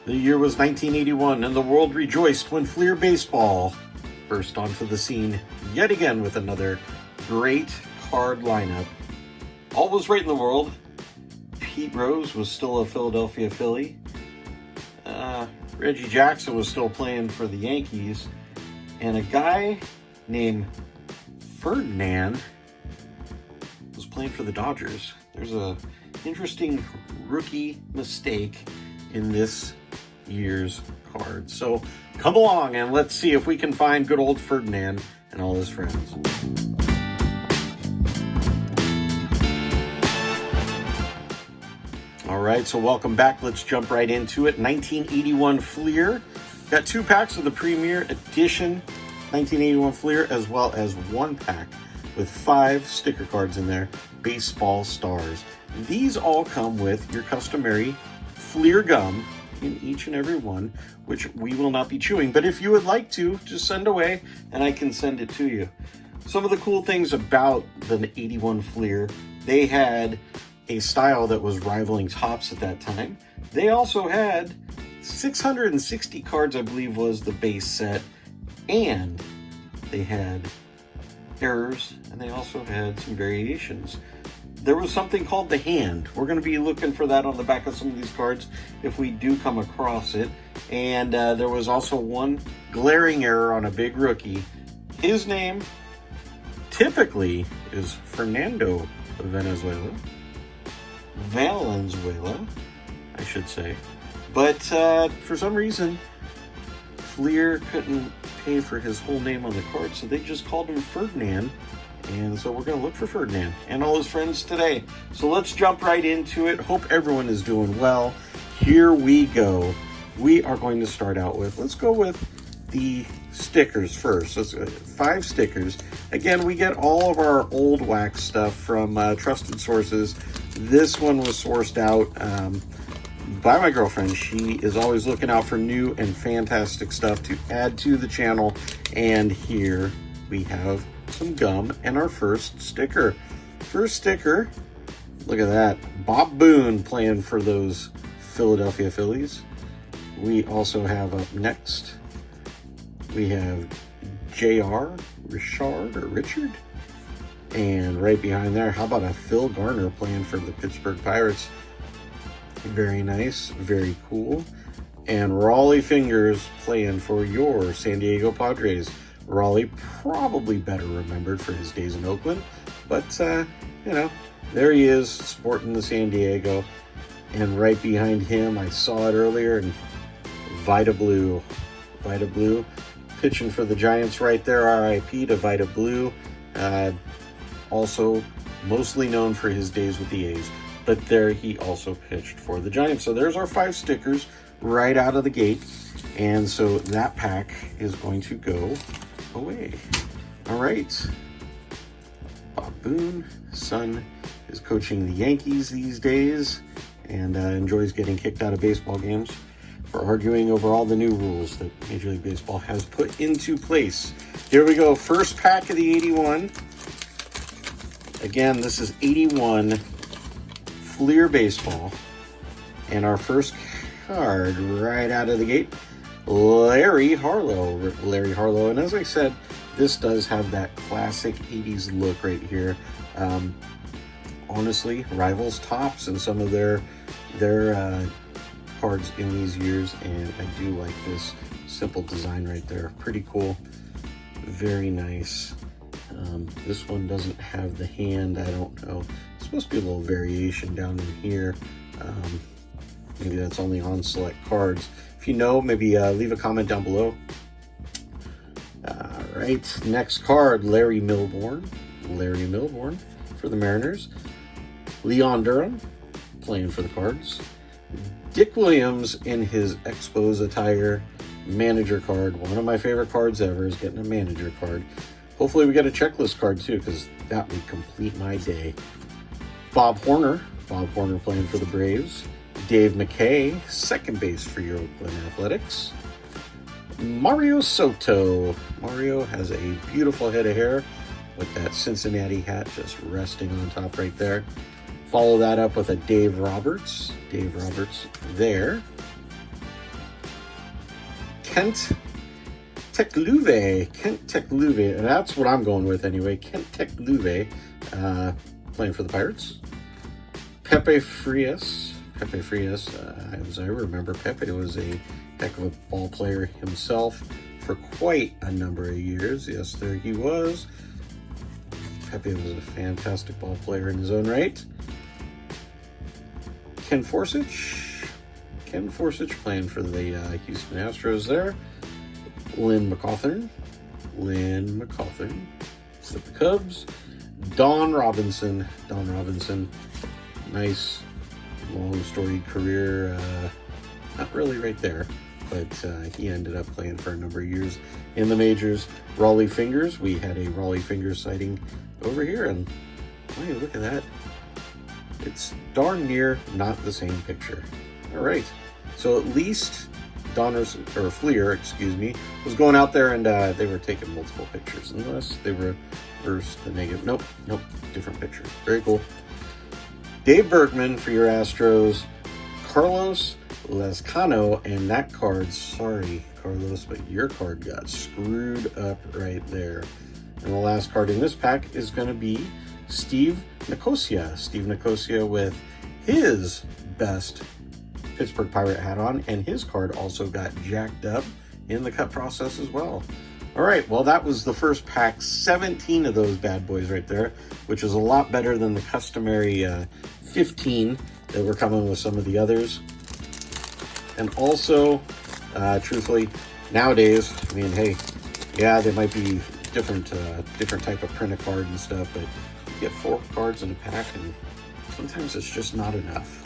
The year was 1981, and the world rejoiced when Fleer Baseball burst onto the scene yet again with another great card lineup. All was right in the world. Pete Rose was still a Philadelphia Philly. Reggie Jackson was still playing for the Yankees. And a guy named Ferdinand was playing for the Dodgers. There's a interesting rookie mistake in this year's card. So come along and let's see if we can find good old Ferdinand and all his friends. All right, so welcome back. Let's jump right into it. 1981 Fleer. Got 2 packs of the Premier Edition 1981 Fleer, as well as 1 pack with 5 sticker cards in there, baseball stars. These all come with your customary Fleer gum in each and every one, which we will not be chewing. But if you would like to, just send away and I can send it to you. Some of the cool things about the 81 Fleer, they had a style that was rivaling Topps at that time. They also had 660 cards, I believe was the base set, and they had errors, and they also had some variations. There was something called the hand. We're going to be looking for that on the back of some of these cards if we do come across it. And there was also one glaring error on a big rookie. His name typically is Fernando Valenzuela, I should say. But for some reason, Fleer couldn't pay for his whole name on the card, so they just called him Ferdinand. And so we're going to look for Ferdinand and all his friends today. So let's jump right into it. Hope everyone is doing well. Here we go. We are going to start out with, let's go with the stickers first. Let's 5 stickers. Again, we get all of our old wax stuff from trusted sources. This one was sourced out by my girlfriend. She is always looking out for new and fantastic stuff to add to the channel. And here we have some gum and our first sticker. First sticker, look at that. Bob Boone playing for those Philadelphia Phillies. We also have up next, we have Richard. And right behind there, how about a Phil Garner playing for the Pittsburgh Pirates? Very nice, very cool. And Raleigh Fingers playing for your San Diego Padres. Raleigh probably better remembered for his days in Oakland, but you know, there he is sporting the San Diego. And right behind him, I saw it earlier, and Vida Blue pitching for the Giants right there. RIP to Vida Blue. Also mostly known for his days with the A's, but there he also pitched for the Giants. So there's our 5 stickers right out of the gate. And so that pack is going to go away. All right. Bob Boone, son, is coaching the Yankees these days and enjoys getting kicked out of baseball games for arguing over all the new rules that Major League Baseball has put into place. Here we go. First pack of the 81. Again, this is 81 Fleer Baseball. And our first card right out of the gate, Larry Harlow. And as I said, this does have that classic 80s look right here. Honestly, rivals Topps in some of their cards in these years, and I do like this simple design right there. Pretty cool. Very nice. This one doesn't have the hand. I don't know. It's supposed to be a little variation down in here. Maybe that's only on select cards. If you know, maybe leave a comment down below. All right, next card, Larry Milbourne for the Mariners. Leon Durham playing for the Cards. Dick Williams in his Expos attire, manager card. One of my favorite cards ever is getting a manager card. Hopefully we get a checklist card too, because that would complete my day. Bob Horner playing for the Braves. Dave McKay, second base for your Oakland Athletics. Mario Soto. Mario has a beautiful head of hair with that Cincinnati hat just resting on top right there. Follow that up with a Dave Roberts there. Kent Tekluve, and that's what I'm going with anyway. Kent Tekluve, playing for the Pirates. Pepe Frias, as I remember, Pepe was a heck of a ball player himself for quite a number of years. Yes, there he was. Pepe was a fantastic ball player in his own right. Ken Forsich playing for the Houston Astros there. Lynn McCawthorn with the Cubs. Don Robinson, nice long storied career, not really right there, but he ended up playing for a number of years in the majors. Raleigh Fingers, we had a Raleigh Fingers sighting over here, and hey, look at that. It's darn near not the same picture. All right, so at least Fleer, was going out there and they were taking multiple pictures, unless they were reversed the negative. Nope, different picture. Very cool. Dave Bergman for your Astros. Carlos Lescano, and that card, sorry Carlos, but your card got screwed up right there. And the last card in this pack is going to be Steve Nicosia with his best Pittsburgh Pirate hat on, and his card also got jacked up in the cut process as well. All right, well, that was the first pack, 17 of those bad boys right there, which is a lot better than the customary 15 that were coming with some of the others. And also, truthfully, nowadays, I mean, hey, yeah, there might be different type of print of card and stuff, but you get 4 cards in a pack, and sometimes it's just not enough.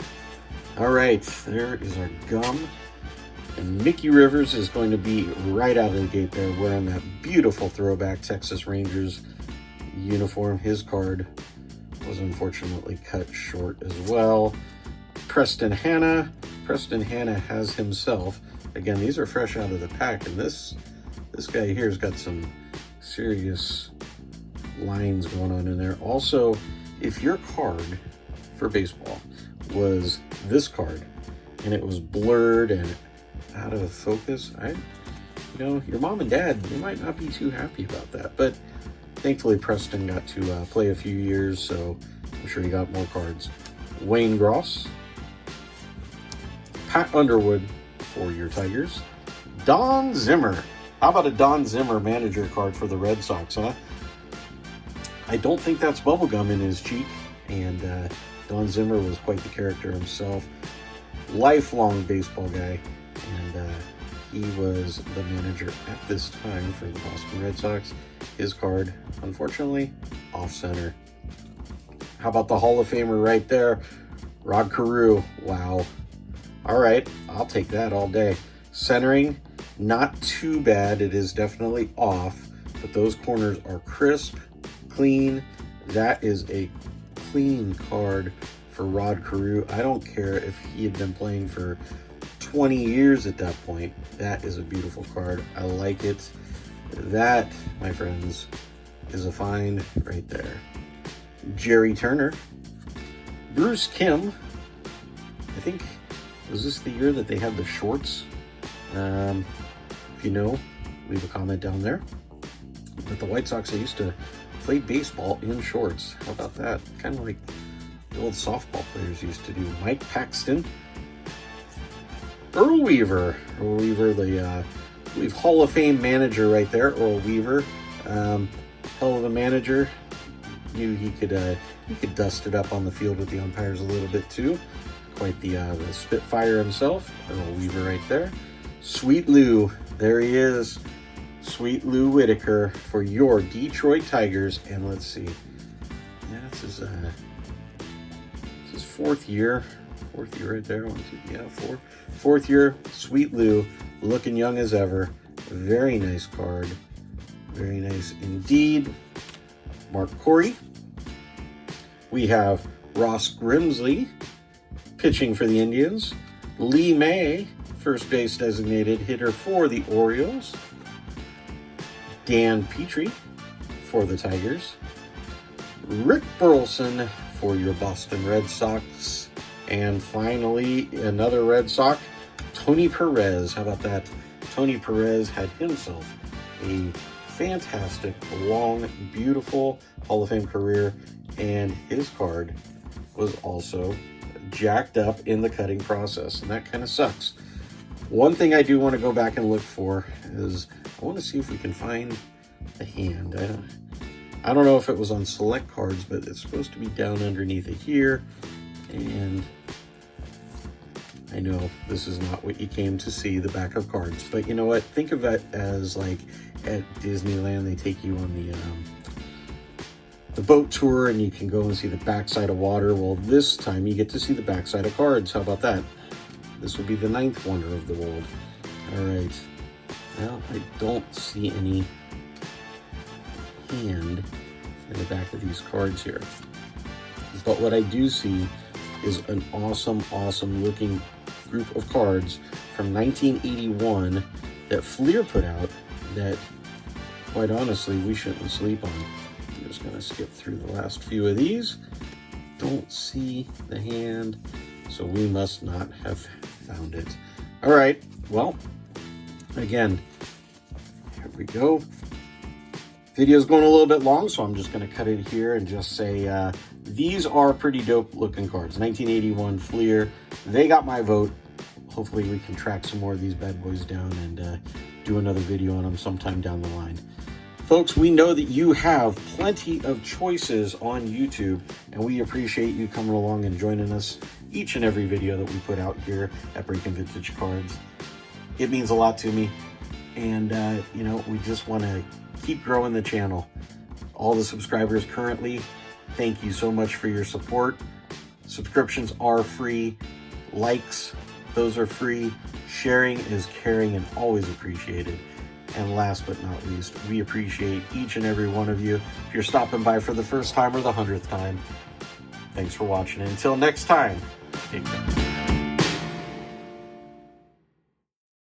All right, there is our gum. And Mickey Rivers is going to be right out of the gate there, wearing that beautiful throwback Texas Rangers uniform. His card was unfortunately cut short as well. Preston Hanna has himself, again, these are fresh out of the pack, and this guy here has got some serious lines going on in there. Also, if your card for baseball was this card and it was blurred and out of focus, your mom and dad, they might not be too happy about that, but thankfully Preston got to play a few years, so I'm sure he got more cards. Wayne Gross, Pat Underwood for your Tigers. Don Zimmer. How about a Don Zimmer manager card for the Red Sox, huh? I don't think that's bubblegum in his cheek, and Don Zimmer was quite the character himself. Lifelong baseball guy, and he was the manager at this time for the Boston Red Sox. His card, unfortunately, off-center. How about the Hall of Famer right there? Rod Carew. Wow. All right, I'll take that all day. Centering, not too bad. It is definitely off, but those corners are crisp, clean. That is a clean card for Rod Carew. I don't care if he had been playing for 20 years at that point. That is a beautiful card. I like it. That, my friends, is a find right there. Jerry Turner. Bruce Kim. I think, was this the year that they had the shorts? If you know, leave a comment down there. But the White Sox, they used to play baseball in shorts. How about that? Kind of like the old softball players used to do. Mike Paxton. Earl Weaver, the I believe Hall of Fame manager right there. Earl Weaver, hell of a manager. Knew he could dust it up on the field with the umpires a little bit too. Quite the Spitfire himself. Earl Weaver right there. Sweet Lou, there he is. Sweet Lou Whitaker for your Detroit Tigers, and let's see. Yeah, this is his fourth year. Fourth year right there. 1, 2, yeah, fourth year. Sweet Lou, looking young as ever. Very nice card. Very nice indeed. Mark Corey. We have Ross Grimsley pitching for the Indians. Lee May, first base designated hitter for the Orioles. Dan Petrie for the Tigers. Rick Burleson for your Boston Red Sox. And finally, another Red Sox, Tony Perez. How about that? Tony Perez had himself a fantastic, long, beautiful Hall of Fame career, and his card was also jacked up in the cutting process, and that kind of sucks. One thing I do want to go back and look for is I want to see if we can find the hand. I don't know if it was on select cards, but it's supposed to be down underneath it here. And I know this is not what you came to see, the back of cards, but you know what? Think of it as like at Disneyland, they take you on the boat tour and you can go and see the backside of water. Well, this time you get to see the backside of cards. How about that? This would be the 9th wonder of the world. All right. Well, I don't see any hand in the back of these cards here. But what I do see is an awesome looking group of cards from 1981 that Fleer put out that, quite honestly, we shouldn't sleep on. I'm just going to skip through the last few of these. Don't see the hand, so we must not have found it. All right, well, again, here we go. Video's going a little bit long, so I'm just going to cut it here and just say these are pretty dope looking cards. 1981 Fleer. They got my vote. Hopefully we can track some more of these bad boys down and do another video on them sometime down the line. Folks, we know that you have plenty of choices on YouTube, and we appreciate you coming along and joining us each and every video that we put out here at Breaking Vintage Cards. It means a lot to me, and you know, we just want to keep growing the channel. All the subscribers currently, thank you so much for your support. Subscriptions are free. Likes, those are free. Sharing is caring and always appreciated. And last but not least, we appreciate each and every one of you. If you're stopping by for the first time or the 100th time, thanks for watching. And until next time, take care.